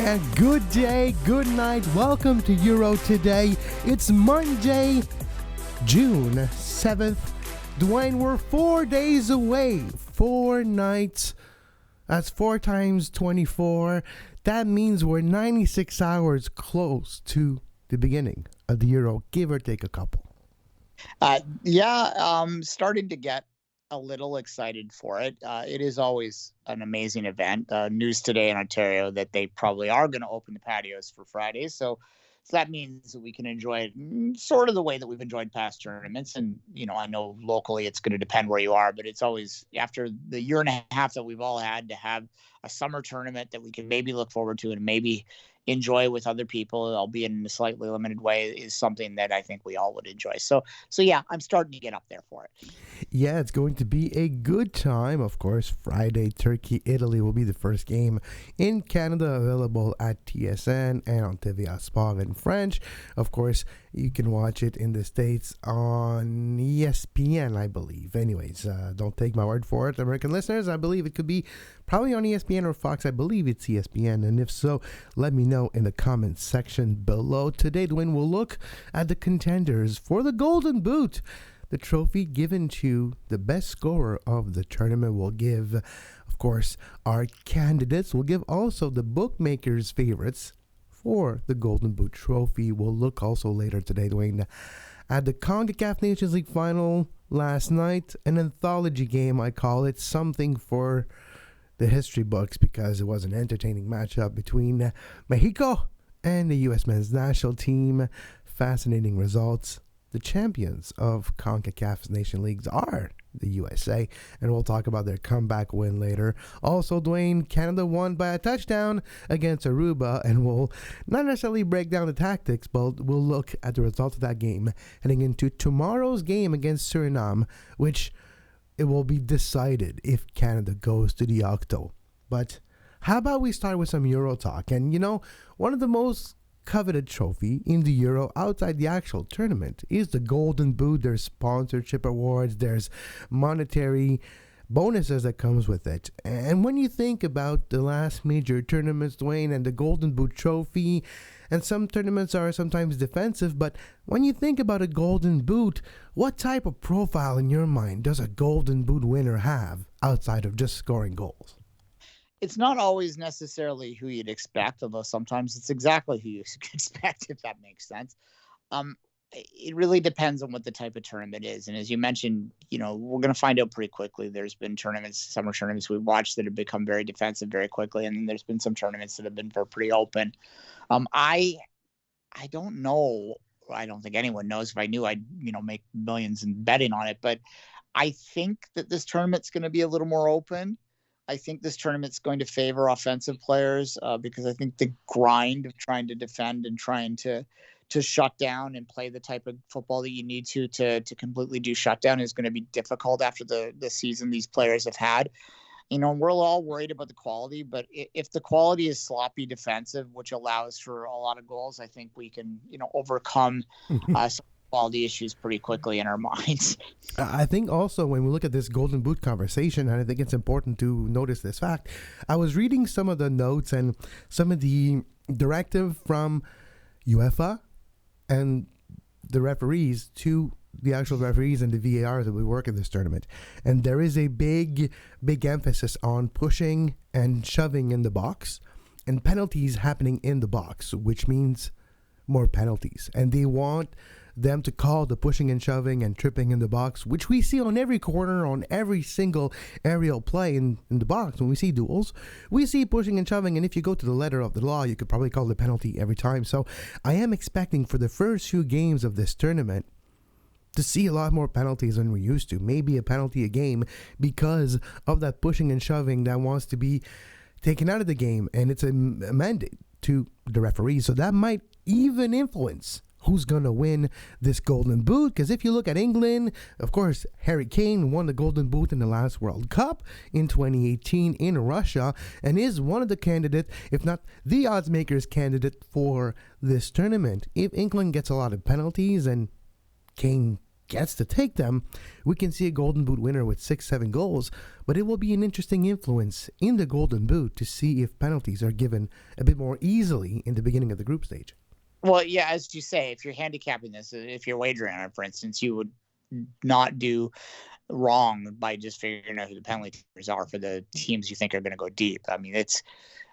And good day, good night. Welcome to Euro Today. It's Monday, June 7th. Duane, we're 4 days away. 4 nights. That's 4 times 24. That means we're 96 hours close to the beginning of the Euro, give or take a couple. Starting to get a little excited for it. It is always an amazing event. News today in Ontario that they probably are going to open the patios for Fridays. So that means that we can enjoy it sort of the way that we've enjoyed past tournaments. And, I know locally it's going to depend where you are, but it's always after the year and a half that we've all had to have a summer tournament that we can maybe look forward to and maybe enjoy with other people, albeit in a slightly limited way, is something that I think we all would enjoy. So yeah, I'm starting to get up there for it. Yeah, it's going to be a good time. Of course, Friday, Turkey, Italy will be the first game in Canada, available at TSN and on TVA Sport in French. Of course, you can watch it in the States on ESPN, I believe. Anyways, don't take my word for it, American listeners. I believe it could be probably on ESPN or Fox. I believe it's ESPN. And if so, let me know in the comments section below. Today, Duane will look at the contenders for the Golden Boot, the trophy given to the best scorer of the tournament. Will give, of course, our candidates. We'll give also the bookmakers' favorites for the Golden Boot trophy. We'll look also later today, Duane, at the Concacaf Nations League final last night. An anthology game, I call it, something for the history books because it was an entertaining matchup between Mexico and the U.S. men's national team. Fascinating results. The champions of Concacaf Nations Leagues are the USA, and we'll talk about their comeback win later. Also, Duane, Canada won by a touchdown against Aruba, and we'll not necessarily break down the tactics, but we'll look at the results of that game heading into tomorrow's game against Suriname, which it will be decided if Canada goes to the Octo. But how about we start with some Euro talk? And one of the most coveted trophy in the Euro outside the actual tournament is the Golden Boot. There's sponsorship awards, there's monetary bonuses that comes with it. And when you think about the last major tournaments, Duane, and the Golden Boot trophy, and some tournaments are sometimes defensive, but when you think about a Golden Boot, what type of profile in your mind does a Golden Boot winner have outside of just scoring goals? It's not always necessarily who you'd expect, although sometimes it's exactly who you expect, if that makes sense. It really depends on what the type of tournament is. And as you mentioned, we're going to find out pretty quickly. There's been summer tournaments we've watched that have become very defensive very quickly. And then there's been some tournaments that have been pretty open. I don't know. I don't think anyone knows. If I knew, I'd, make millions in betting on it. But I think that this tournament's going to be a little more open. I think this tournament's going to favor offensive players because I think the grind of trying to defend and trying to shut down and play the type of football that you need to completely do shutdown is going to be difficult after the season these players have had. We're all worried about the quality, but if the quality is sloppy defensive, which allows for a lot of goals, I think we can, overcome some quality issues pretty quickly in our minds. I think also when we look at this Golden Boot conversation, and I think it's important to notice this fact, I was reading some of the notes and some of the directive from UEFA and the referees to the actual referees and the VAR that we work in this tournament. And there is a big emphasis on pushing and shoving in the box and penalties happening in the box, which means more penalties. And they want them to call the pushing and shoving and tripping in the box, which we see on every corner, on every single aerial play in the box. When we see duels, we see pushing and shoving, and if you go to the letter of the law, you could probably call the penalty every time. So I am expecting for the first few games of this tournament to see a lot more penalties than we used to. Maybe a penalty a game because of that pushing and shoving that wants to be taken out of the game, and it's a mandate to the referee. So that might even influence who's going to win this Golden Boot. Because if you look at England, of course, Harry Kane won the Golden Boot in the last World Cup in 2018 in Russia and is one of the candidates, if not the odds makers candidate for this tournament. If England gets a lot of penalties and Kane gets to take them, we can see a Golden Boot winner with 6-7 goals, but it will be an interesting influence in the Golden Boot to see if penalties are given a bit more easily in the beginning of the group stage. Well, yeah, as you say, if you're handicapping this, if you're wagering on it, for instance, you would not do wrong by just figuring out who the penalty takers are for the teams you think are going to go deep. I mean,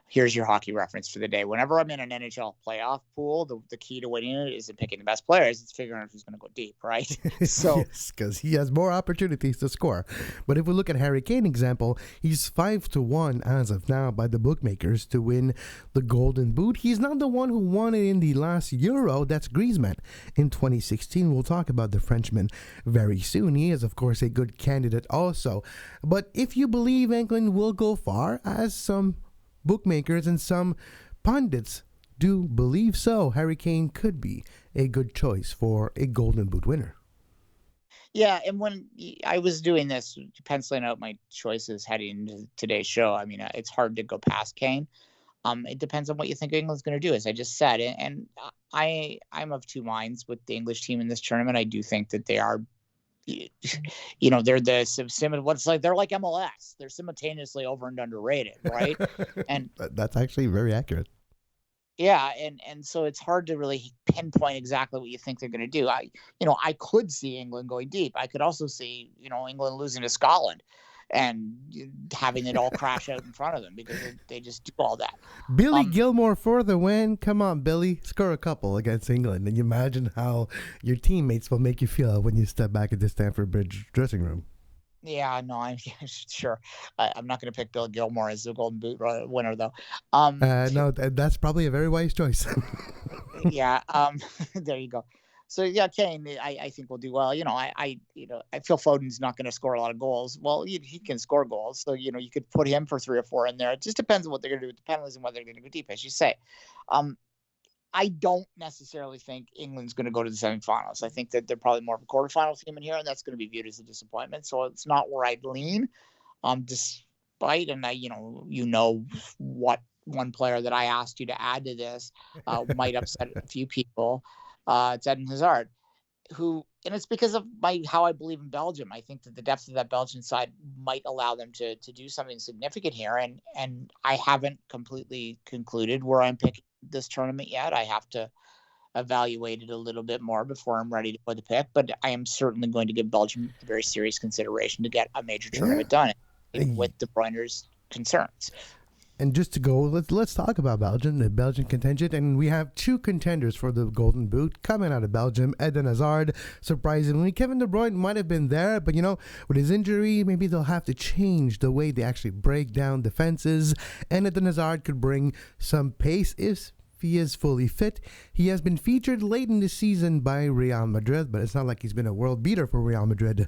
here's your hockey reference for the day. Whenever I'm in an NHL playoff pool, the key to winning it isn't picking the best players. It's figuring out who's going to go deep, right? So yes, because he has more opportunities to score. But if we look at Harry Kane example, he's 5-1 as of now by the bookmakers to win the Golden Boot. He's not the one who won it in the last Euro. That's Griezmann in 2016. We'll talk about the Frenchman very soon. He is, of course, a good candidate also. But if you believe England will go far, as some bookmakers and some pundits do believe so, Harry Kane could be a good choice for a Golden Boot winner. Yeah, and when I was doing this, penciling out my choices heading into today's show, I mean, it's hard to go past Kane. It depends on what you think England's going to do, as I just said. And I'm of two minds with the English team in this tournament. I do think that they are, they're they're like MLS. They're simultaneously over and underrated, right? And that's actually very accurate. Yeah, and so it's hard to really pinpoint exactly what you think they're going to do. I could see England going deep. I could also see, England losing to Scotland and having it all crash out in front of them because they just do all that. Billy Gilmore for the win. Come on, Billy. Score a couple against England. And you imagine how your teammates will make you feel when you step back at the Stamford Bridge dressing room. Yeah, no, I'm sure. I'm not going to pick Bill Gilmore as the Golden Boot winner, though. No, that's probably a very wise choice. Yeah, there you go. So yeah, Kane, I think will do well. I feel Foden's not going to score a lot of goals. Well, he can score goals, so you could put him for 3 or 4 in there. It just depends on what they're going to do with the penalties and whether they're going to go deep, as you say. I don't necessarily think England's going to go to the semifinals. I think that they're probably more of a quarterfinal team in here, and that's going to be viewed as a disappointment. So it's not where I'd lean, despite, and what one player that I asked you to add to this might upset a few people. It's Eden Hazard, and it's because of how I believe in Belgium. I think that the depth of that Belgian side might allow them to do something significant here, and I haven't completely concluded where I'm picking this tournament yet. I have to evaluate it a little bit more before I'm ready to put the pick, but I am certainly going to give Belgium a very serious consideration to get a major tournament done with De Bruyne's concerns. And just to go, let's talk about Belgium, the Belgian contingent. And we have 2 contenders for the Golden Boot coming out of Belgium. Eden Hazard, surprisingly. Kevin De Bruyne might have been there, but with his injury, maybe they'll have to change the way they actually break down defenses. And Eden Hazard could bring some pace if he is fully fit. He has been featured late in the season by Real Madrid, but it's not like he's been a world beater for Real Madrid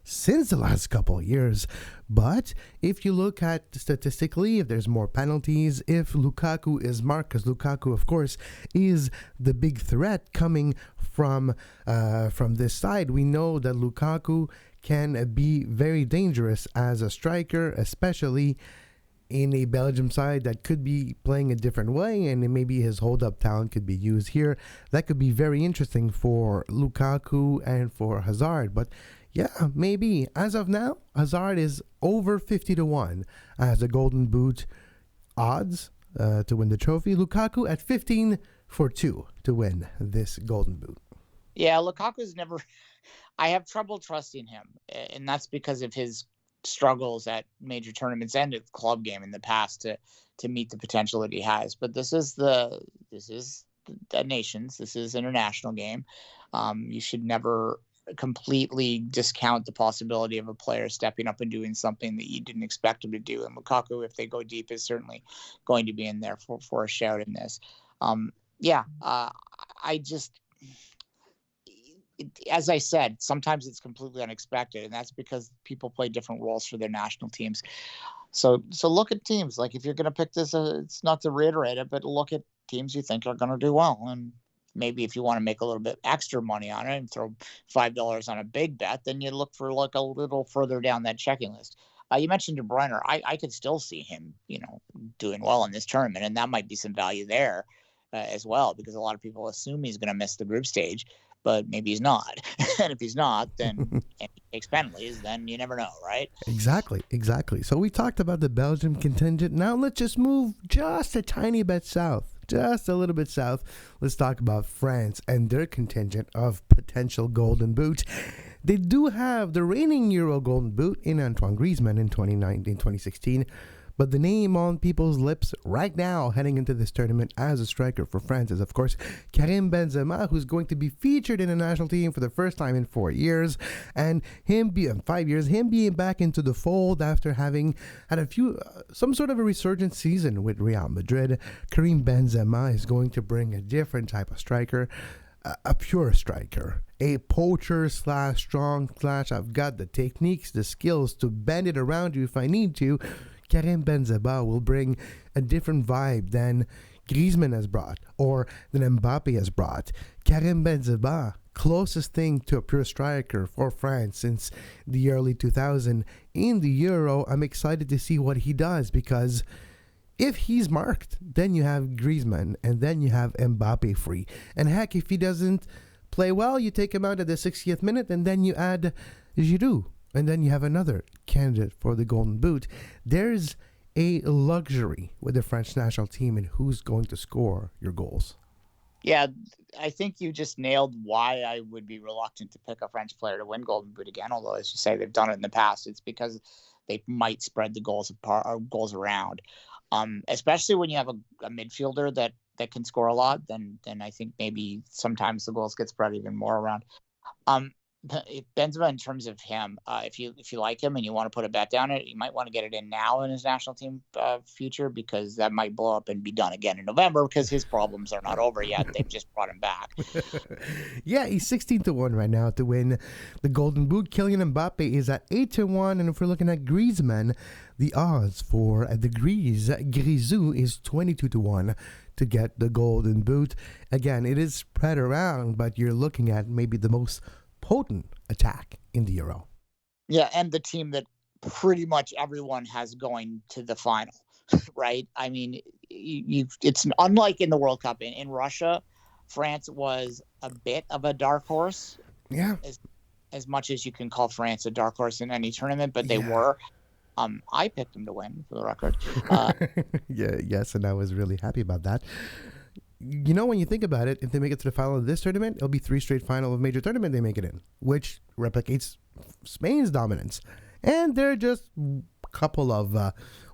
since the last couple of years. But if you look at statistically, if there's more penalties, if Lukaku is marked, because Lukaku, of course, is the big threat coming from this side, we know that Lukaku can be very dangerous as a striker, especially in a Belgium side that could be playing a different way, and maybe his hold-up talent could be used here. That could be very interesting for Lukaku and for Hazard. But yeah, maybe. As of now, Hazard is over 50-1 as a Golden Boot odds to win the trophy. Lukaku at 15-2 to win this Golden Boot. Yeah, Lukaku's never... I have trouble trusting him, and that's because of his struggles at major tournaments and at the club game in the past to meet the potential that he has. But this is the nations. This is an international game. You should never completely discount the possibility of a player stepping up and doing something that you didn't expect him to do. And Lukaku, if they go deep, is certainly going to be in there for a shout in this. As I said, sometimes it's completely unexpected, and that's because people play different roles for their national teams. So look at teams. Like, if you're going to pick this, it's not to reiterate it, but look at teams you think are going to do well. And maybe if you want to make a little bit extra money on it and throw $5 on a big bet, then you look for like a little further down that checking list. You mentioned De Bruyne. I could still see him, doing well in this tournament, and that might be some value there as well, because a lot of people assume he's going to miss the group stage. but maybe he's not. And if he's not, then and he takes penalties, then you never know, right? Exactly. So we talked about the Belgium contingent. Now let's just move just a tiny bit south. Just a little bit south. Let's talk about France and their contingent of potential Golden Boot. They do have the reigning Euro Golden Boot in Antoine Griezmann in 2016. But the name on people's lips right now heading into this tournament as a striker for France is, of course, Karim Benzema, who's going to be featured in the national team for the first time in 4 years. And him being 5 years, him being back into the fold after having had some sort of a resurgent season with Real Madrid. Karim Benzema is going to bring a different type of striker. A pure striker, a poacher / strong / I've got the techniques, the skills to bend it around you if I need to. Karim Benzema will bring a different vibe than Griezmann has brought or than Mbappe has brought. Karim Benzema, closest thing to a pure striker for France since the early 2000s in the Euro. I'm excited to see what he does because if he's marked, then you have Griezmann and then you have Mbappe free. And heck, if he doesn't play well, you take him out at the 60th minute and then you add Giroud. And then you have another candidate for the Golden Boot. There's a luxury with the French national team in who's going to score your goals. Yeah, I think you just nailed why I would be reluctant to pick a French player to win Golden Boot again. Although, as you say, they've done it in the past. It's because they might spread the goals apart or goals around. Especially when you have a midfielder that can score a lot, then I think maybe sometimes the goals get spread even more around. Benzema, in terms of him, if you like him and you want to put a bet down it, you might want to get it in now in his national team future because that might blow up and be done again in November because his problems are not over yet. They've just brought him back. Yeah, he's 16-1 right now to win the Golden Boot. Kylian Mbappe is at 8-1, and if we're looking at Griezmann, the odds for the Grisou is 22-1 to get the Golden Boot. Again, it is spread around, but you're looking at maybe the most potent attack in the Euro. Yeah, and the team that pretty much everyone has going to the final, right? I mean, it's unlike in the World Cup. In Russia, France was a bit of a dark horse. Yeah. As much as you can call France a dark horse in any tournament, but they were. I picked them to win, for the record. Yes, and I was really happy about that. You know, when you think about it, if they make it to the final of this tournament, it'll be 3 straight final of major tournament they make it in, which replicates Spain's dominance. And they're just a couple of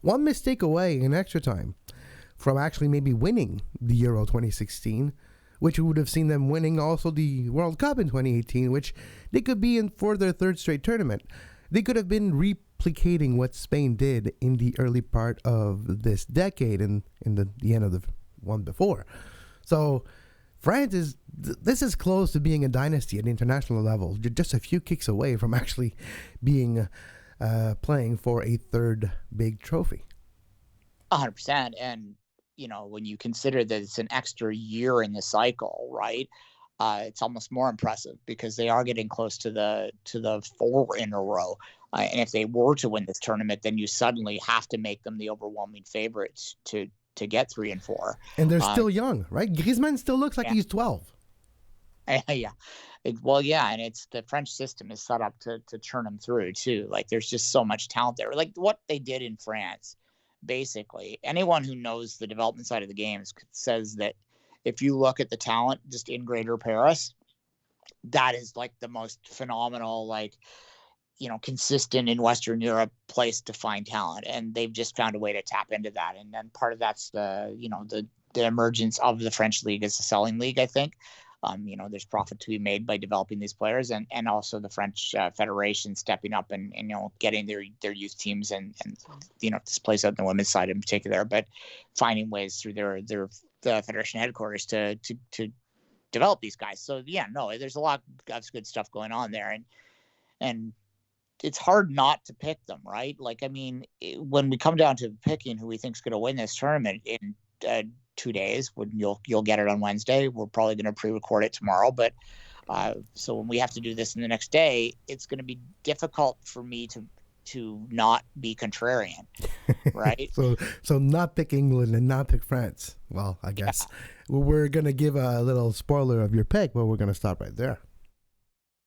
one mistake away in extra time from actually maybe winning the Euro 2016, which would have seen them winning also the World Cup in 2018, which they could be in for their 3rd straight tournament. They could have been replicating what Spain did in the early part of this decade and in the end of the one before. So France this is close to being a dynasty at the international level. You're just a few kicks away from actually being playing for a 3rd big trophy. 100%. And, you know, when you consider that it's an extra year in the cycle, right? It's almost more impressive because they are getting close to the 4 in a row. And if they were to win this tournament, then you suddenly have to make them the overwhelming favorites to get 3 and 4. And they're still young, right? Griezmann still looks like he's 12. Yeah. And it's the French system is set up to churn them through too. Like there's just so much talent there. Like what they did in France, basically, anyone who knows the development side of the games says that if you look at the talent just in Greater Paris, that is like the most phenomenal, like, you know, consistent in Western Europe place to find talent. And they've just found a way to tap into that. And then part of that's the emergence of the French league as a selling league, I think. There's profit to be made by developing these players and also the French Federation stepping up and getting their youth teams and this plays out in the women's side in particular, but finding ways through the Federation headquarters to develop these guys. So there's a lot of good stuff going on there, and it's hard not to pick them, right? Like, I mean, when we come down to picking who we think is going to win this tournament in 2 days, when you'll get it on Wednesday, we're probably going to pre-record it tomorrow. But so when we have to do this in the next day, it's going to be difficult for me to not be contrarian, right? So not pick England and not pick France. Well, I guess we're gonna give a little spoiler of your pick, but we're gonna stop right there.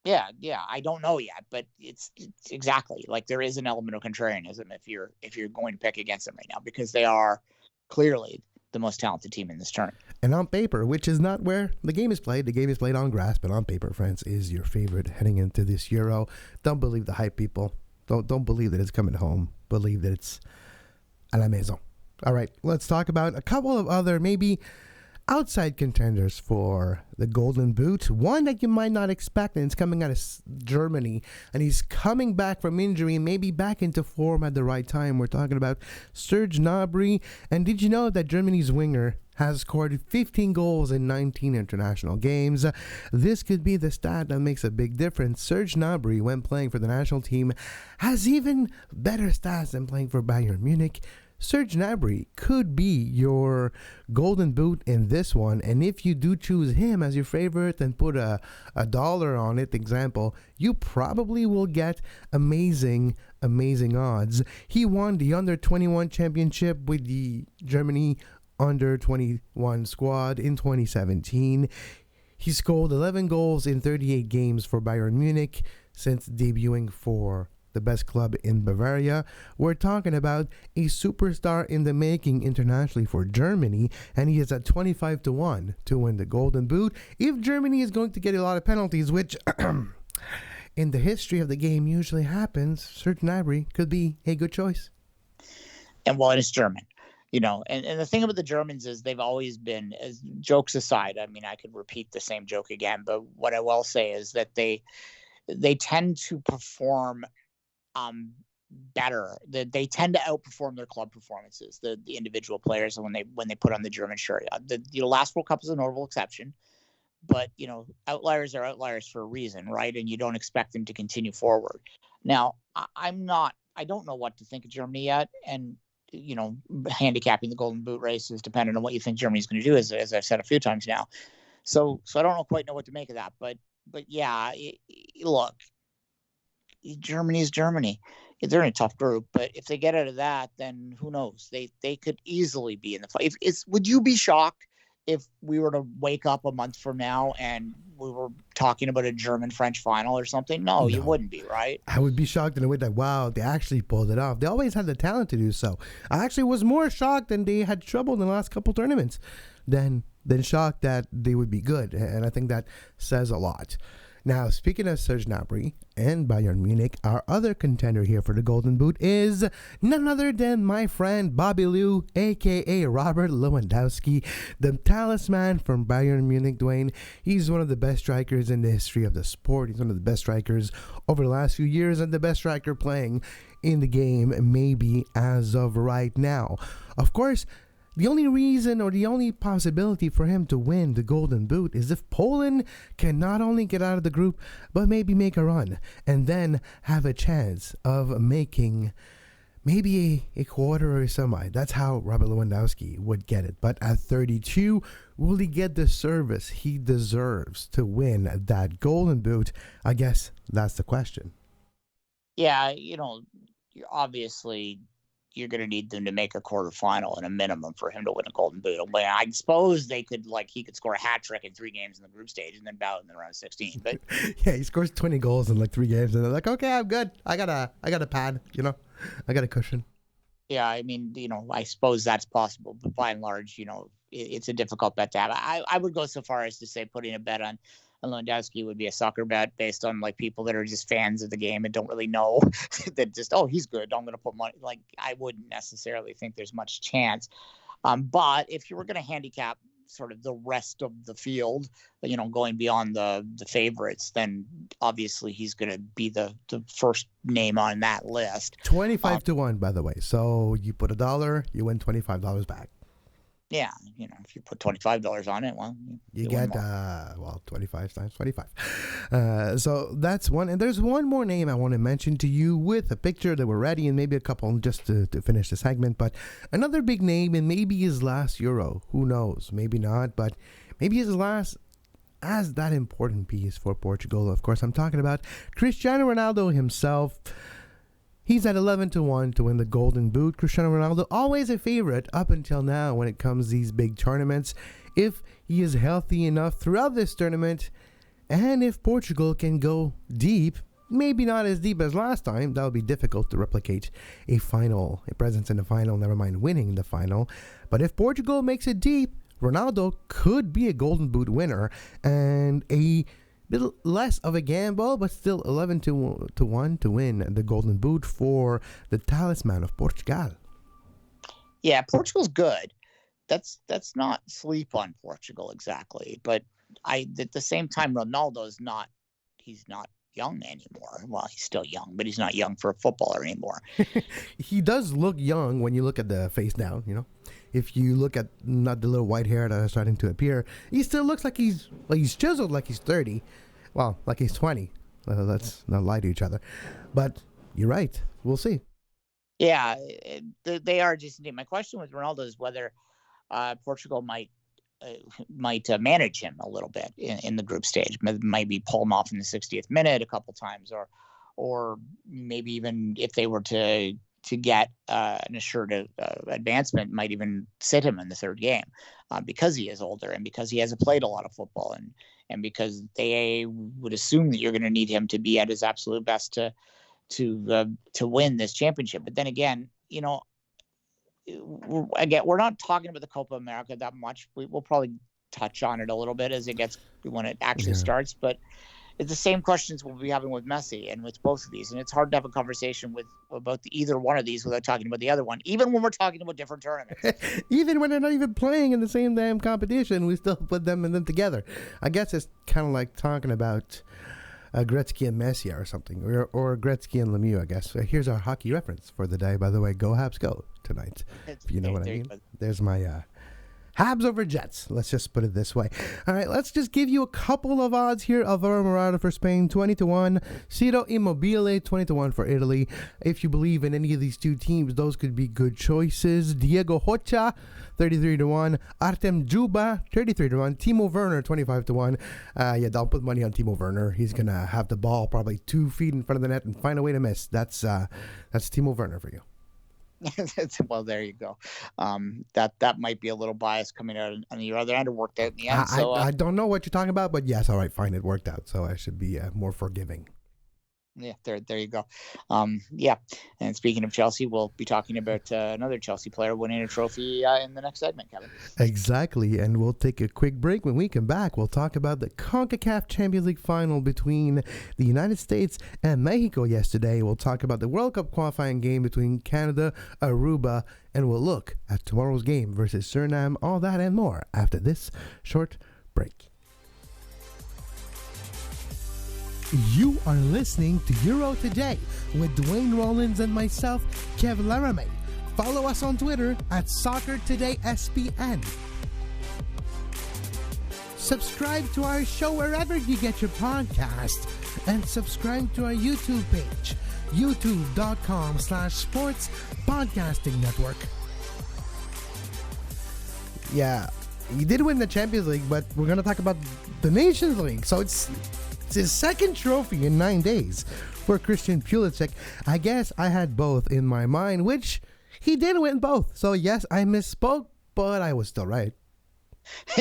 Yeah, I don't know yet, but it's exactly like there is an element of contrarianism if you're going to pick against them right now, because they are clearly the most talented team in this tournament. And on paper, which is not where the game is played. The game is played on grass, but on paper, France is your favorite heading into this Euro. Don't believe the hype, people. Don't believe that it's coming home. Believe that it's à la maison. All right, let's talk about a couple of other maybe outside contenders for the Golden Boot. One that you might not expect, and it's coming out of Germany, and he's coming back from injury, maybe back into form at the right time. We're talking about Serge Gnabry. And did you know that Germany's winger has scored 15 goals in 19 international games? This could be the stat that makes a big difference. Serge Gnabry, when playing for the national team, has even better stats than playing for Bayern Munich. Serge Gnabry could be your Golden Boot in this one, and if you do choose him as your favorite and put a dollar on it, example, you probably will get amazing odds. He won the Under-21 championship with the Germany Under-21 squad in 2017. He scored 11 goals in 38 games for Bayern Munich since debuting for the best club in Bavaria. We're talking about a superstar in the making internationally for Germany, and he is at 25-1 to win the Golden Boot. If Germany is going to get a lot of penalties, which in the history of the game usually happens, Serge Gnabry could be a good choice. And well, it's German. And the thing about the Germans is they've always been, as jokes aside, I mean, I could repeat the same joke again, but what I will say is that they tend to perform better. They tend to outperform their club performances, the individual players, when they put on the German shirt. The last World Cup is a notable exception, but outliers are outliers for a reason, right? And you don't expect them to continue forward. Now, I don't know what to think of Germany yet, and handicapping the Golden Boot race is dependent on what you think Germany's going to do, as I've said a few times now. So I don't quite know what to make of that, but yeah, look. Germany is Germany. They're in a tough group, but if they get out of that, then who knows? They could easily be in the fight. Would you be shocked if we were to wake up a month from now and we were talking about a German-French final or something? No, you wouldn't be, right? I would be shocked in a way that, wow, they actually pulled it off. They always had the talent to do so. I actually was more shocked than they had trouble in the last couple tournaments than shocked that they would be good. And I think that says a lot. Now, speaking of Serge Gnabry and Bayern Munich, our other contender here for the Golden Boot is none other than my friend Bobby Lou, a.k.a. Robert Lewandowski, the talisman from Bayern Munich, Duane. He's one of the best strikers in the history of the sport. He's one of the best strikers over the last few years, and the best striker playing in the game, maybe as of right now. Of course, the only reason or the only possibility for him to win the Golden Boot is if Poland can not only get out of the group, but maybe make a run and then have a chance of making maybe a quarter or a semi. That's how Robert Lewandowski would get it. But at 32, will he get the service he deserves to win that Golden Boot? I guess that's the question. Yeah, obviously you're going to need them to make a quarterfinal and a minimum for him to win a Golden Boot. I suppose he could score a hat trick in 3 games in the group stage and then bow in the round of 16. But yeah, he scores 20 goals in 3 games, and they're like, okay, I'm good. I got a pad, I got a cushion. Yeah, I mean, I suppose that's possible, but by and large, it's a difficult bet to have. I would go so far as to say putting a bet on Lewandowski would be a sucker bet based on people that are just fans of the game and don't really know that he's good, I'm going to put money. I wouldn't necessarily think there's much chance. But if you were going to handicap sort of the rest of the field, going beyond the favorites, then obviously he's going to be the first name on that list. 25-1, by the way. So you put $1, you win $25 back. Yeah, if you put $25 on it, well, you get 25 times 25. So that's one. And there's one more name I want to mention to you with a picture that we're ready, and maybe a couple just to finish the segment. But another big name, and maybe his last Euro. Who knows? Maybe not, but maybe his last as that important piece for Portugal. Of course, I'm talking about Cristiano Ronaldo himself. He's at 11-1 to win the Golden Boot. Cristiano Ronaldo, always a favorite up until now when it comes to these big tournaments. If he is healthy enough throughout this tournament, and if Portugal can go deep, maybe not as deep as last time, that would be difficult to replicate a presence in the final, never mind winning the final. But if Portugal makes it deep, Ronaldo could be a Golden Boot winner, and a little less of a gamble, but still 11-1 to win the Golden Boot for the talisman of Portugal. Yeah, Portugal's good. That's not sleep on Portugal exactly, but at the same time, Ronaldo's not. He's not young anymore. Well, he's still young, but he's not young for a footballer anymore. He does look young when you look at the face down, If you look at not the little white hair that are starting to appear, he still looks like he's chiseled like he's 30. Well, like he's 20. Let's not lie to each other. But you're right. We'll see. Yeah, they are just. My question with Ronaldo is whether Portugal might manage him a little bit in the group stage. Maybe pull him off in the 60th minute a couple times, or maybe even if they were to get an assured advancement, might even sit him in the third game because he is older and because he hasn't played a lot of football, and because they would assume that you're going to need him to be at his absolute best to win this championship. But then again, we're not talking about the Copa America that much. We'll probably touch on it a little bit when it actually starts, but it's the same questions we'll be having with Messi and with both of these. And it's hard to have a conversation about either one of these without talking about the other one, even when we're talking about different tournaments. Even when they're not even playing in the same damn competition, we still put them together. I guess it's kind of like talking about Gretzky and Messi or something, or Gretzky and Lemieux, I guess. Here's our hockey reference for the day, by the way. Go Habs, go tonight. If you know what I mean. There's my Habs over Jets. Let's just put it this way. All right, let's just give you a couple of odds here. Alvaro Morata for Spain, 20-1. Ciro Immobile, 20-1 for Italy. If you believe in any of these two teams, those could be good choices. Diego Hocha, 33-1. Artem Juba, 33-1. Timo Werner, 25-1. Don't put money on Timo Werner. He's gonna have the ball probably 2 feet in front of the net and find a way to miss. That's Timo Werner for you. Well, there you go. That might be a little bias coming out on your other end. It worked out in the end. I don't know what you're talking about, but yes, all right, fine, it worked out. So I should be more forgiving. Yeah, there you go. Yeah, and speaking of Chelsea, we'll be talking about another Chelsea player winning a trophy in the next segment, Kevin. Exactly, and we'll take a quick break. When we come back, we'll talk about the Concacaf Champions League final between the United States and Mexico yesterday. We'll talk about the World Cup qualifying game between Canada, Aruba, and we'll look at tomorrow's game versus Suriname, all that and more after this short break. You are listening to Euro Today with Duane Rollins and myself, Kev Laramie. Follow us on Twitter at SoccerTodaySPN. Subscribe to our show wherever you get your podcast, and subscribe to our YouTube page, youtube.com/sports podcasting network. Yeah, he did win the Champions League, but we're going to talk about the Nations League. So it's his second trophy in 9 days for Christian Pulisic. I guess I had both in my mind, which he did win both. So yes, I misspoke, but I was still right.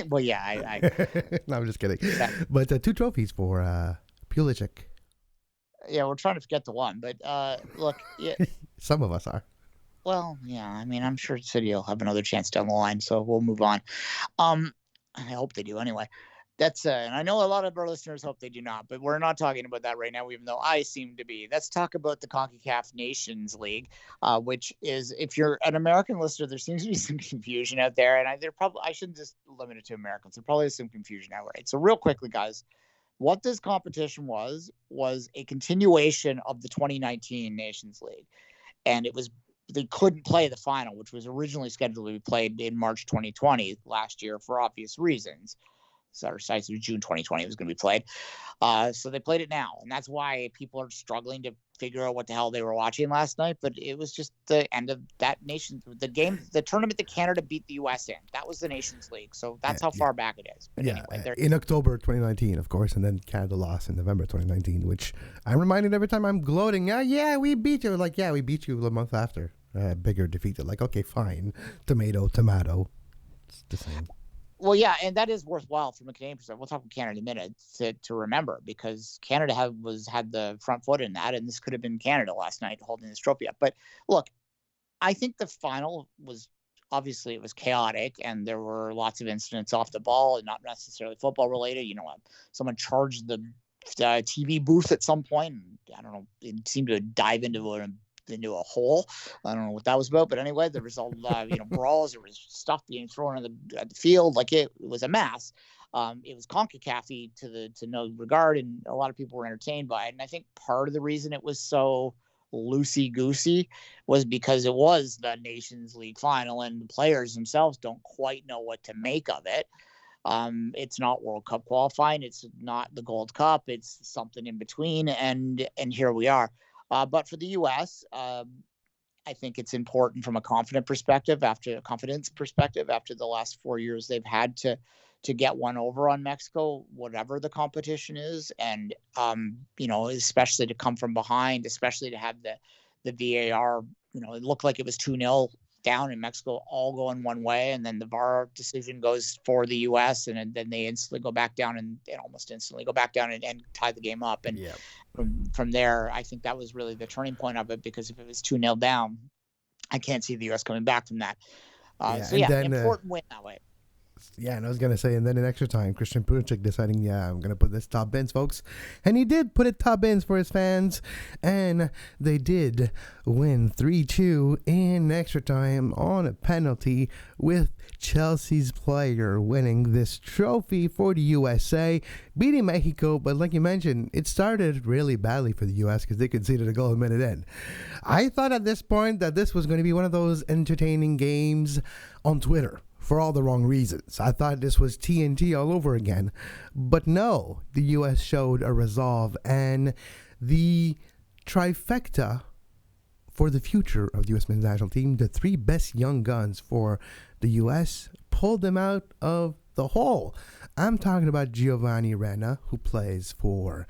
Well, yeah, No, I'm just kidding. Yeah. But 2 trophies for Pulisic. Yeah, we're trying to forget the one, but look, yeah. Some of us are. Well, yeah, I mean, I'm sure City will have another chance down the line, so we'll move on. I hope they do anyway. That's and I know a lot of our listeners hope they do not, but we're not talking about that right now, even though I seem to be. Let's talk about the Concacaf Nations League, which is, if you're an American listener, there seems to be some confusion out there, and I shouldn't just limit it to Americans. There probably is some confusion out right. So real quickly, guys, what this competition was a continuation of the 2019 Nations League, and they couldn't play the final, which was originally scheduled to be played in March 2020 last year for obvious reasons. Sorry, June 2020 it was going to be played. So they played it now, and that's why people are struggling to figure out what the hell they were watching last night. But it was just the end of that the tournament that Canada beat the U.S. in. That was the Nations League, so that's how far back it is. But anyway, in October 2019, of course, and then Canada lost in November 2019, which I'm reminded every time I'm gloating. Yeah, we beat you. Like, yeah, we beat you a month after. Bigger defeat. Like, okay, fine. Tomato. It's the same. Well, yeah, and that is worthwhile from a Canadian perspective. We'll talk about Canada in a minute to remember, because Canada had the front foot in that, and this could have been Canada last night holding this trophy up. But look, I think the final was obviously it was chaotic, and there were lots of incidents off the ball, and not necessarily football related. Someone charged the TV booth at some point, and I don't know, it seemed to dive into a hole. I don't know what that was about, but anyway, there was all brawls. There was stuff being thrown at the field. Like, it was a mess. It was Concacaf to no regard, and a lot of people were entertained by it. And I think part of the reason it was so loosey-goosey was because it was the Nations League final, and the players themselves don't quite know what to make of it. It's not World Cup qualifying. It's not the Gold Cup. It's something in between, and here we are. But for the U.S., I think it's important from a confidence perspective after the last 4 years they've had to get one over on Mexico, whatever the competition is. And, especially to come from behind, especially to have the VAR, it looked like it was 2-0 down in Mexico, all going one way. And then the VAR decision goes for the U.S. and then they instantly go back down and almost instantly go back down and tie the game up. And from there, I think that was really the turning point of it, because if it was 2-0 down, I can't see the U.S. coming back from that. Important win that way. Yeah, and I was going to say, and then in extra time, Christian Pulisic deciding, I'm going to put this top bins, folks. And he did put it top bins for his fans. And they did win 3-2 in extra time on a penalty, with Chelsea's player winning this trophy for the USA, beating Mexico. But like you mentioned, it started really badly for the U.S. because they conceded a goal a minute in. I thought at this point that this was going to be one of those entertaining games on Twitter, for all the wrong reasons. I thought this was TNT all over again. But no, the U.S. showed a resolve, and the trifecta for the future of the U.S. men's national team, the three best young guns for the U.S., pulled them out of the hole. I'm talking about Giovanni Reyna, who plays for,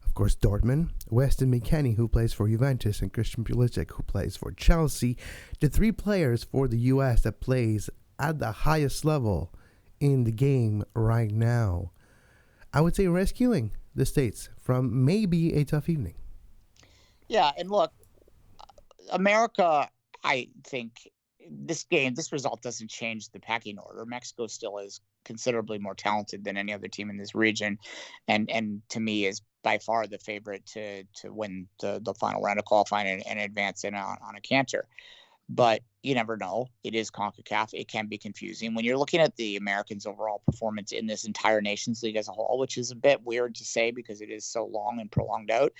of course, Dortmund, Weston McKennie, who plays for Juventus, and Christian Pulisic, who plays for Chelsea. The three players for the U.S. that plays at the highest level in the game right now. I would say rescuing the States from maybe a tough evening. Yeah, and look, America, I think this result doesn't change the pecking order. Mexico still is considerably more talented than any other team in this region, and to me is by far the favorite to win the final round of qualifying and advance in on a canter. But you never know. It is CONCACAF. It can be confusing when you're looking at the Americans' overall performance in this entire Nations League as a whole, which is a bit weird to say because it is so long and prolonged out.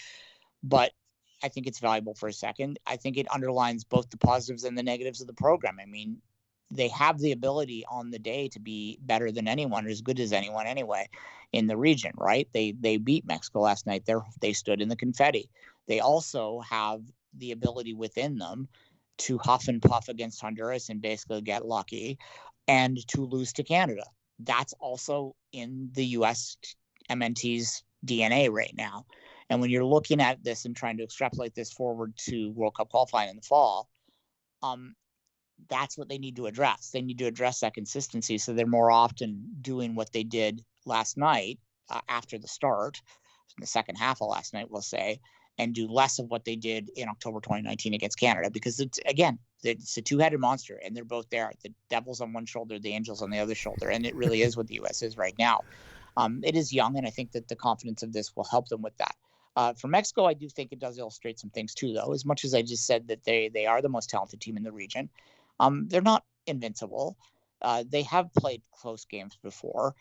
But I think it's valuable for a second. I think it underlines both the positives and the negatives of the program. I mean, they have the ability on the day to be better than anyone, or as good as anyone anyway, in the region, right? They beat Mexico last night. They stood in the confetti. They also have the ability within them to huff and puff against Honduras and basically get lucky, and to lose to Canada. That's also in the U.S. MNT's DNA right now. And when you're looking at this and trying to extrapolate this forward to World Cup qualifying in the fall, that's what they need to address. They need to address that consistency, so they're more often doing what they did last night after the start, in the second half of last night, we'll say, and do less of what they did in October 2019 against Canada, because it's a two-headed monster, and they're both there. The devil's on one shoulder, the angels on the other shoulder, and it really is what the U.S. is right now. It is young, and I think that the confidence of this will help them with that. For Mexico, I do think it does illustrate some things too, though. As much as I just said that they are the most talented team in the region, they're not invincible. They have played close games before.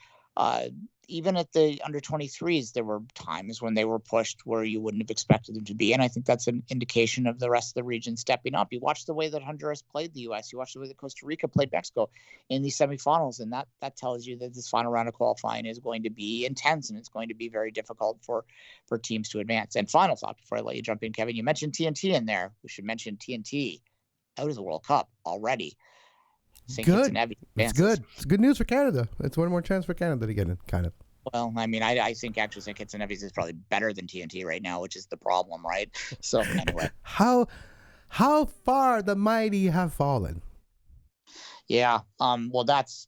Even at the under 23s, there were times when they were pushed where you wouldn't have expected them to be. And I think that's an indication of the rest of the region stepping up. You watch the way that Honduras played the U.S., you watch the way that Costa Rica played Mexico in these semifinals, and that tells you that this final round of qualifying is going to be intense, and it's going to be very difficult for teams to advance. And final thought before I let you jump in, Kevin, you mentioned TNT in there. We should mention TNT out of the World Cup already. Good. It's good. It's good news for Canada. It's one more chance for Canada to get in, kind of. Well, I mean, I think actually St. Kitts and Nevis is probably better than TNT right now, which is the problem, right? So anyway, how far the mighty have fallen. Yeah. Well, that's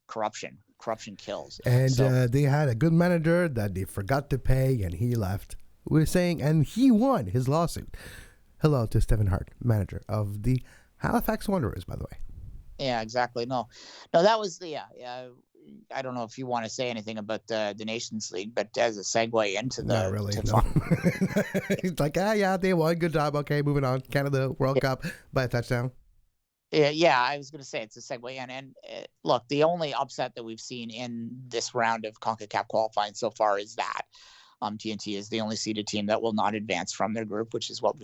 corruption. Corruption kills. And they had a good manager that they forgot to pay, and he left. We're saying, and he won his lawsuit. Hello to Stephen Hart, manager of the Halifax Wanderers, by the way. Yeah, exactly. No, that was the I don't know if you want to say anything about the Nations League, but as a segue into the not really. No. It's like, yeah, they won. Good job. Okay, moving on. Canada World Cup by a touchdown. Yeah, I was going to say it's a segue in. And look, the only upset that we've seen in this round of CONCACAF qualifying so far is that. TNT is the only seeded team that will not advance from their group, which is what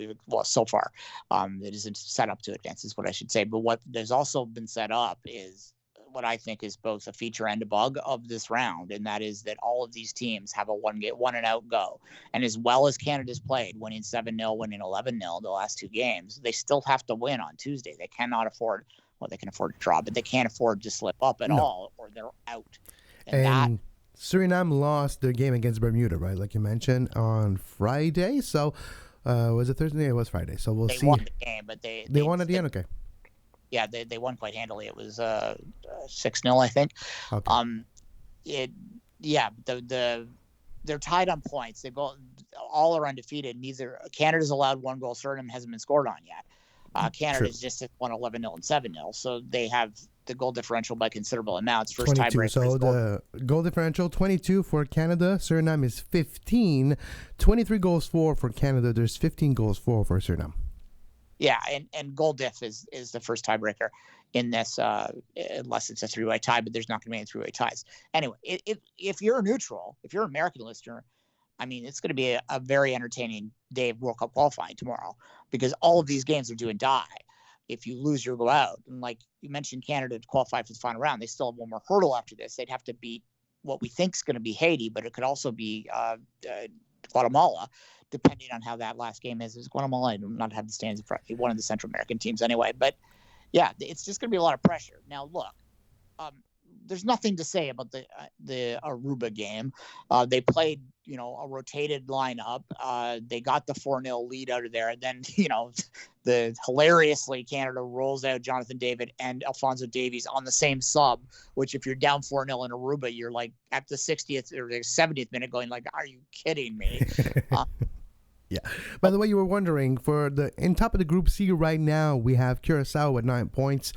so far. It isn't set up to advance, is what I should say. But what there's also been set up is what I think is both a feature and a bug of this round, and that is that all of these teams have a one and out go. And as well as Canada's played, winning 7-0, winning 11-0 the last two games, they still have to win on Tuesday. They cannot afford, they can afford to draw, but they can't afford to slip up at all, or they're out. And Suriname lost their game against Bermuda, right? Like you mentioned, on Friday. So, was it Thursday? It was Friday. So we'll see. They won the game, but they won at the end. Okay. Yeah, they won quite handily. It was 6-0, I think. Okay. They're tied on points. They all are undefeated. Neither Canada's allowed one goal. Suriname hasn't been scored on yet. Canada's just won 11-0 and 7-0, so they have the goal differential by considerable amounts. First tiebreaker. So the goal differential 22 for Canada. Suriname is 15. 23 goals for Canada. There's 15 goals for Suriname. Yeah, and goal diff is the first tiebreaker in this, unless it's a three-way tie, but there's not going to be any three-way ties. Anyway, if you're a neutral, if you're an American listener, I mean, it's going to be a very entertaining day of World Cup qualifying tomorrow, because all of these games are do and die. If you lose, you'll go out. And like you mentioned, Canada to qualify for the final round, they still have one more hurdle after this. They'd have to beat what we think is going to be Haiti, but it could also be Guatemala, depending on how that last game is. Guatemala, I do not have the stands in front. One of the Central American teams anyway. But yeah, it's just going to be a lot of pressure. Now, look, there's nothing to say about the Aruba game. They played, a rotated lineup. They got the 4-0 lead out of there. And then, hilariously, Canada rolls out Jonathan David and Alphonso Davies on the same sub, which if you're down 4-0 in Aruba, you're like at the 60th or the 70th minute going like, are you kidding me? Yeah. By the way, you were wondering, in top of the Group C right now, we have Curacao with 9 points.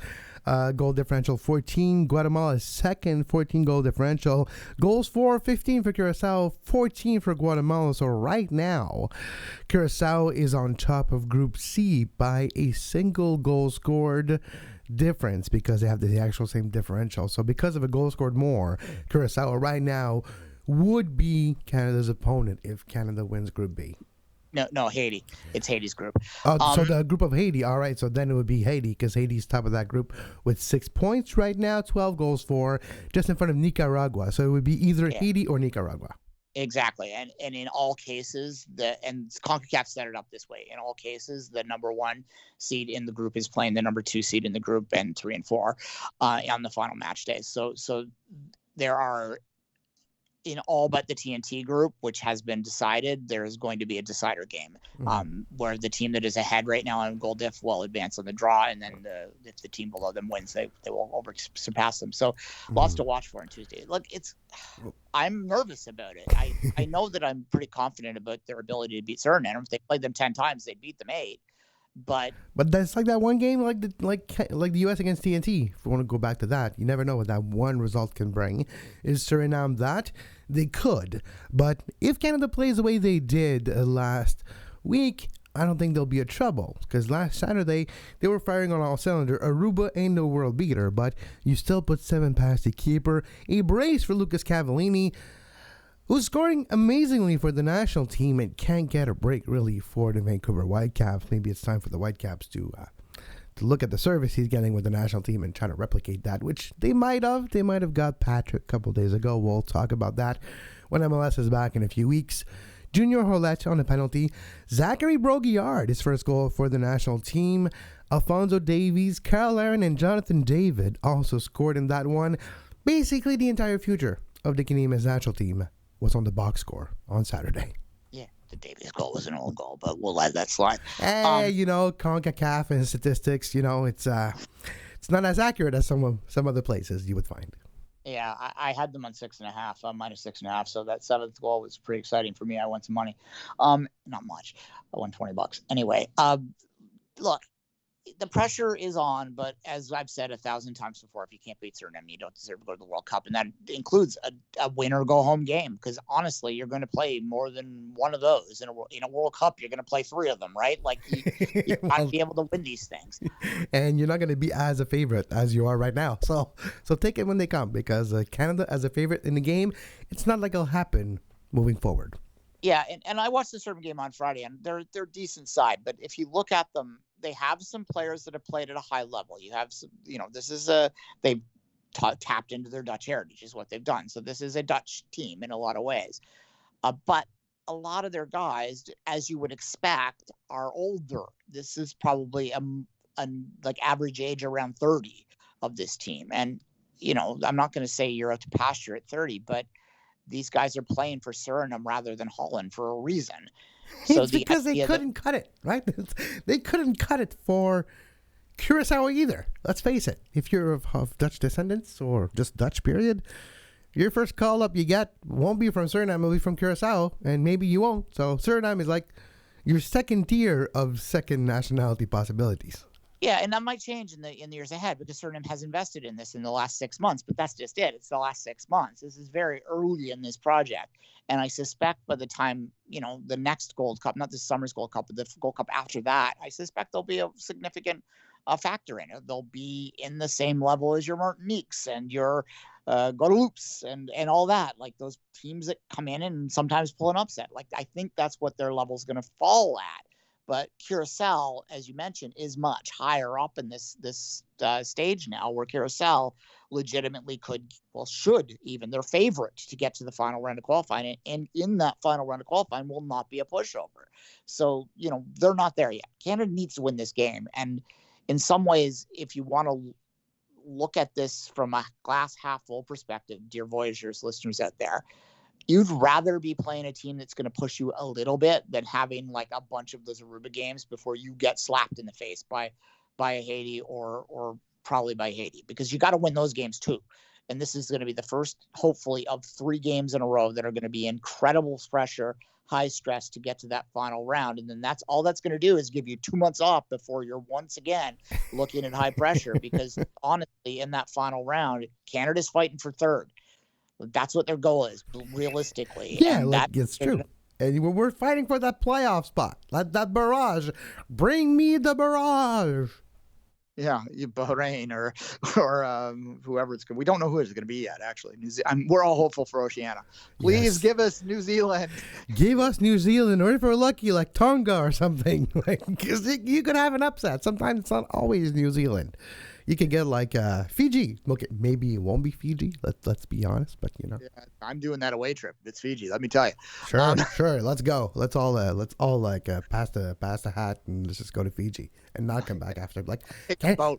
Goal differential 14. Guatemala is second, 14 goal differential. Goals for 15 for Curacao, 14 for Guatemala. So right now, Curacao is on top of Group C by a single goal scored difference, because they have the actual same differential. So because of a goal scored more, Curacao right now would be Canada's opponent if Canada wins Group B. No, Haiti. It's Haiti's group. So the group of Haiti. All right. So then it would be Haiti, because Haiti's top of that group with 6 points right now, 12 goals for, just in front of Nicaragua. So it would be either Haiti or Nicaragua. Exactly. And in all cases, and CONCACAF set it up this way. In all cases, the number 1 seed in the group is playing the number 2 seed in the group, and 3 and 4 on the final match day. So there are, in all but the TNT group, which has been decided, there is going to be a decider game, where the team that is ahead right now on goal diff will advance on the draw, and then if the team below them wins, they will surpass them. So lots to watch for on Tuesday. Look, I'm nervous about it. I know that I'm pretty confident about their ability to beat Suriname. If they played them 10 times, they'd beat them 8. But that's like that one game, like the U.S. against TNT. If we want to go back to that, you never know what that one result can bring. Is Suriname that? They could. But if Canada plays the way they did last week, I don't think there'll be a trouble, because last Saturday they were firing on all cylinders. Aruba ain't no world beater, but you still put 7 past the keeper. A brace for Lucas Cavallini, who's scoring amazingly for the national team and can't get a break really for the Vancouver Whitecaps. Maybe it's time for the Whitecaps to look at the service he's getting with the national team and try to replicate that, which they might have. They might have got Patrick a couple days ago. We'll talk about that when MLS is back in a few weeks. Junior Hollett on a penalty. Zachary Broguillard, his first goal for the national team. Alfonso Davies, Carl Aaron, and Jonathan David also scored in that one. Basically, the entire future of the Canadian national team was on the box score on Saturday. Yeah, the Davies goal was an old goal, but we'll let that slide. Hey, Concacaf and statistics, it's not as accurate as some other places you would find. Yeah, I had them on 6.5, minus 6.5. So that 7th goal was pretty exciting for me. I won some money. Not much. I won $20. Anyway, look, the pressure is on, but as I've said 1,000 times before, if you can't beat Suriname, you don't deserve to go to the World Cup. And that includes a win or go home game. Because honestly, you're going to play more than one of those in a World Cup. You're going to play 3 of them, right? Like you got to be able to win these things. And you're not going to be as a favorite as you are right now. So take it when they come, because Canada as a favorite in the game, it's not like it'll happen moving forward. Yeah, and I watched the Serbian game on Friday, and they're decent side. But if you look at them, they have some players that have played at a high level. You have some, this is they've tapped into their Dutch heritage is what they've done. So this is a Dutch team in a lot of ways. But a lot of their guys, as you would expect, are older. This is probably a like average age around 30 of this team. And, I'm not going to say you're out to pasture at 30, but these guys are playing for Suriname rather than Holland for a reason. So it's because they couldn't cut it, right? They couldn't cut it for Curacao either. Let's face it. If you're of Dutch descendants or just Dutch, period, your first call up you get won't be from Suriname, it'll be from Curacao, and maybe you won't. So Suriname is like your second tier of second nationality possibilities. Yeah, and that might change in the years ahead, because Suriname has invested in this in the last 6 months. But that's just it. It's the last 6 months. This is very early in this project. And I suspect by the time, the next Gold Cup, not this summer's Gold Cup, but the Gold Cup after that, I suspect there'll be a significant factor in it. They'll be in the same level as your Martiniques and your Guadeloupes and all that. Like those teams that come in and sometimes pull an upset. Like I think that's what their level's going to fall at. But Curacao, as you mentioned, is much higher up in this stage now, where Curacao legitimately should even, they're favorite to get to the final round of qualifying. And in that final round of qualifying will not be a pushover. So, they're not there yet. Canada needs to win this game. And in some ways, if you want to look at this from a glass half full perspective, dear Voyageurs listeners out there, you'd rather be playing a team that's going to push you a little bit than having like a bunch of those Aruba games before you get slapped in the face by a Haiti or probably by Haiti, because you got to win those games too. And this is going to be the first, hopefully, of 3 games in a row that are going to be incredible pressure, high stress to get to that final round. And then that's all that's going to do is give you 2 months off before you're once again looking at high pressure, because honestly, in that final round, Canada's fighting for third. That's what their goal is, realistically. Yeah, it's true. And we're fighting for that playoff spot, that barrage. Bring me the barrage. Yeah, Bahrain or whoever it's going. We don't know who it's going to be yet. Actually, we're all hopeful for Oceania. Please give us New Zealand. Give us New Zealand, or if we're lucky, like Tonga or something. Because you could have an upset. Sometimes it's not always New Zealand. You can get like Fiji. Okay, maybe it won't be Fiji. Let's be honest, but Yeah, I'm doing that away trip. It's Fiji. Let me tell you. Sure. Let's go. Let's all pass the hat and let's just go to Fiji and not come back after. Like,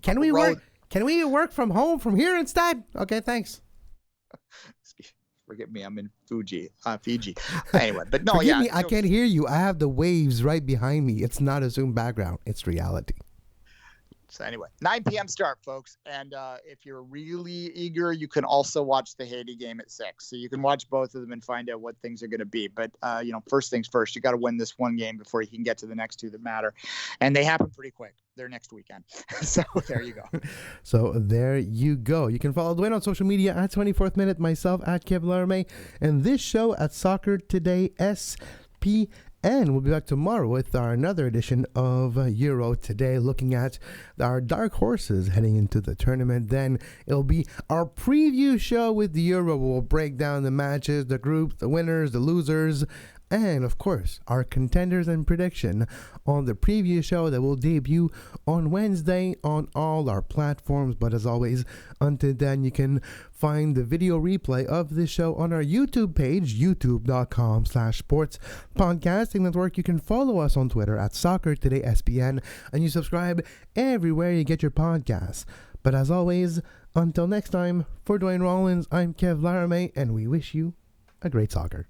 can we work? Can we work from home from here instead? Okay, thanks. Forget me. I'm in Fiji. Anyway, but no, Forgive me, I can't hear you. I have the waves right behind me. It's not a Zoom background. It's reality. So anyway, 9 p.m. start, folks. And if you're really eager, you can also watch the Haiti game at 6. So you can watch both of them and find out what things are going to be. But, first things first, you got to win this one game before you can get to the next 2 that matter. And they happen pretty quick. They're next weekend. So there you go. So there you go. You can follow Duane on social media at 24th Minute, myself at Kev Laramie, and this show at Soccer Today SPFL. And we'll be back tomorrow with another edition of Euro Today, looking at our dark horses heading into the tournament. Then it'll be our preview show with the Euro. We'll break down the matches, the groups, the winners, the losers, and of course our contenders and prediction on the preview show that will debut on Wednesday on all our platforms. But as always, until then, you can find the video replay of this show on our YouTube page, youtube.com/sports podcasting network. You can follow us on Twitter at SoccerTodaySPN, and you subscribe everywhere you get your podcasts. But as always, until next time, for Duane Rollins, I'm Kev Laramie, and we wish you a great soccer.